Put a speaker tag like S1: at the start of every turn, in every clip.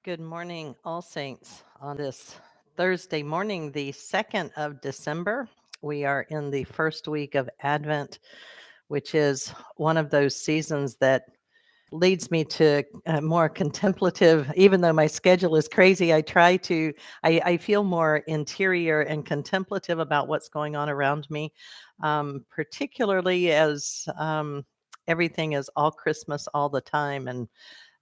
S1: Good morning, All Saints. On this Thursday morning, the 2nd of December, we are in the first week of Advent, which is one of those seasons that leads me to more contemplative. Even though my schedule is crazy, I feel more interior and contemplative about what's going on around me, particularly as everything is all Christmas all the time. And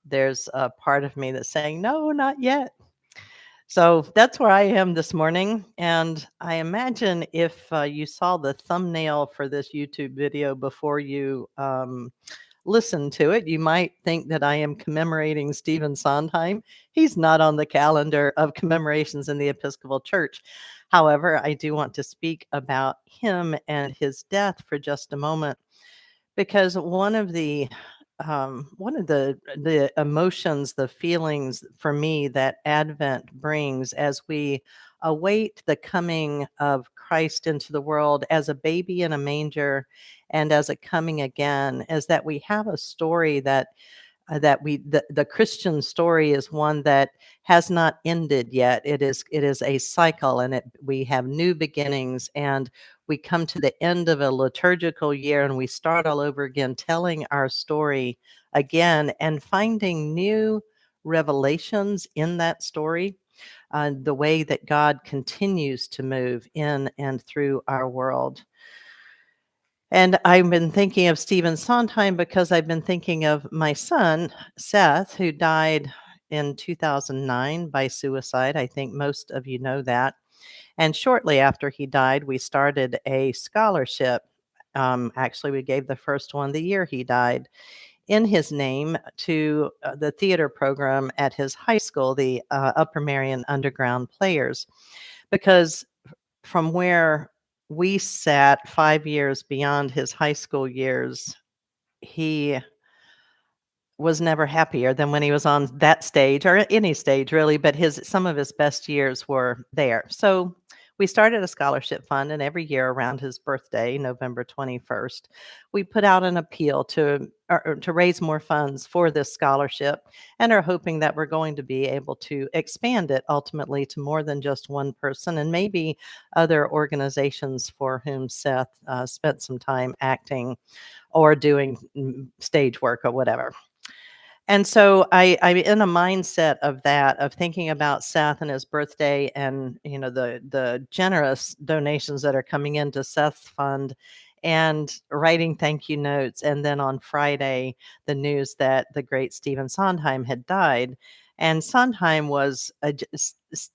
S1: there's a part of me that's saying, no, not yet. So that's where I am this morning. And I imagine if you saw the thumbnail for this YouTube video before you listen to it, you might think that I am commemorating Stephen Sondheim. He's not on the calendar of commemorations in the Episcopal Church. However, I do want to speak about him and his death for just a moment because one of the emotions, the feelings for me that Advent brings as we await the coming of Christ into the world as a baby in a manger and as a coming again is that we have a story that the Christian story is one that has not ended yet. It is a cycle, and we have new beginnings, and we come to the end of a liturgical year, and we start all over again, telling our story again, and finding new revelations in that story. The way that God continues to move in and through our world. And I've been thinking of Stephen Sondheim because I've been thinking of my son, Seth, who died in 2009 by suicide. I think most of you know that. And shortly after he died, we started a scholarship. Actually, we gave the first one the year he died in his name to the theater program at his high school, the Upper Marion Underground Players, because from where we sat 5 years beyond his high school years, he was never happier than when he was on that stage or any stage really, but his some of his best years were there. So we started a scholarship fund, and every year around his birthday, November 21st, we put out an appeal to raise more funds for this scholarship, and are hoping that we're going to be able to expand it ultimately to more than just one person and maybe other organizations for whom Seth spent some time acting or doing stage work or whatever. And so I'm in a mindset of that, of thinking about Seth and his birthday and, the generous donations that are coming into Seth's fund and writing thank you notes. And then on Friday, the news that the great Stephen Sondheim had died. And Sondheim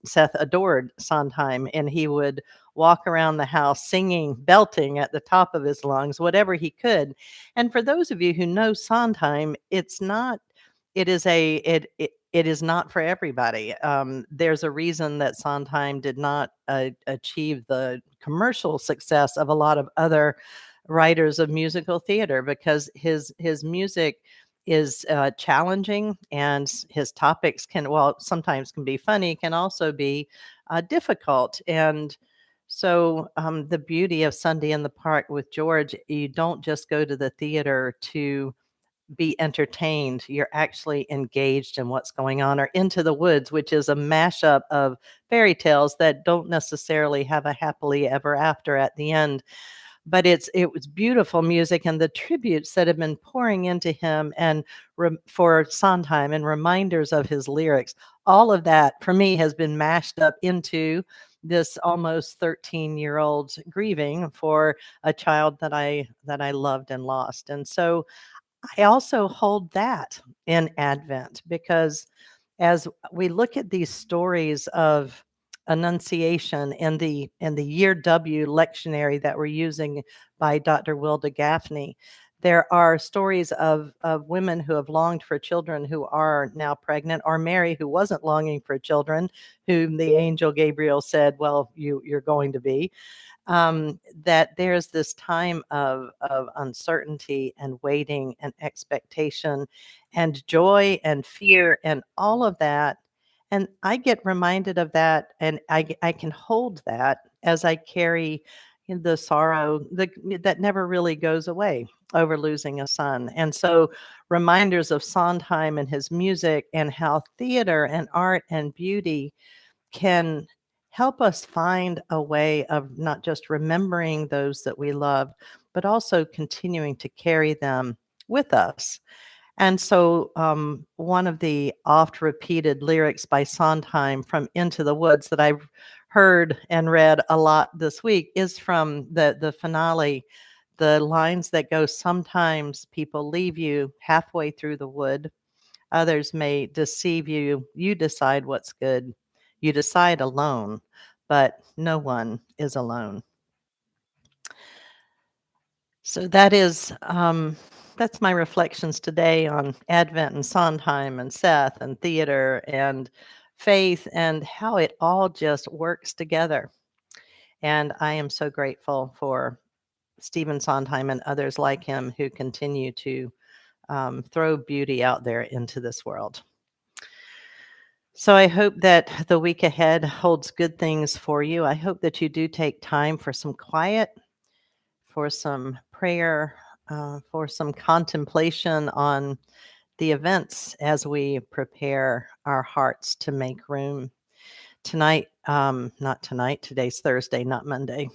S1: Seth adored Sondheim, and he would walk around the house singing, belting at the top of his lungs, whatever he could. And for those of you who know Sondheim, it is not for everybody. There's a reason that Sondheim did not achieve the commercial success of a lot of other writers of musical theater because his music is challenging, and his topics sometimes can be funny, can also be difficult. And so the beauty of Sunday in the Park with George, you don't just go to the theater to be entertained. You're actually engaged in what's going on, or Into the Woods, which is a mashup of fairy tales that don't necessarily have a happily ever after at the end. But it was beautiful music, and the tributes that have been pouring into him and for Sondheim and reminders of his lyrics, all of that for me has been mashed up into this almost 13-year-old grieving for a child that I loved and lost. And so I also hold that in Advent because as we look at these stories of Annunciation in the Year W lectionary that we're using by Dr. Wilda Gaffney, there are stories of women who have longed for children who are now pregnant, or Mary who wasn't longing for children, whom the angel Gabriel said, "Well, you're going to be." That there's this time of uncertainty and waiting and expectation and joy and fear and all of that. And I get reminded of that, and I can hold that as I carry, the sorrow that never really goes away over losing a son. And so, reminders of Sondheim and his music, and how theater and art and beauty can help us find a way of not just remembering those that we love, but also continuing to carry them with us. And so, one of the oft repeated lyrics by Sondheim from Into the Woods that I've heard and read a lot this week is from the finale. The lines that go, "Sometimes people leave you halfway through the wood, others may deceive you. You decide what's good. You decide alone, but no one is alone." So that's my reflections today on Advent and Sondheim and Seth and theater and faith, and how it all just works together. And I am so grateful for Stephen Sondheim and others like him who continue to throw beauty out there into this world. So I hope that the week ahead holds good things for you. I hope that you do take time for some quiet, for some prayer, for some contemplation on the events as we prepare our hearts to make room. Tonight, not tonight, today's Thursday, not Monday.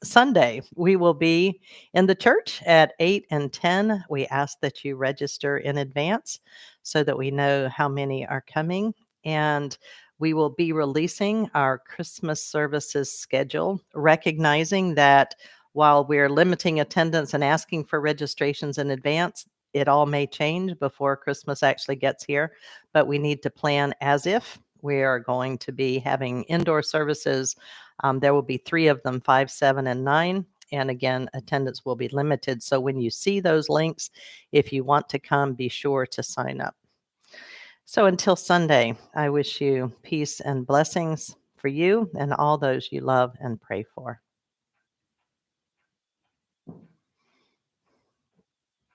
S1: Sunday, we will be in the church at 8 and 10. We ask that you register in advance so that we know how many are coming. And we will be releasing our Christmas services schedule, recognizing that while we're limiting attendance and asking for registrations in advance, it all may change before Christmas actually gets here, but we need to plan as if we are going to be having indoor services. There will be 3 of them, 5, 7, and 9. And again, attendance will be limited. So when you see those links, if you want to come, be sure to sign up. So until Sunday, I wish you peace and blessings for you and all those you love and pray for.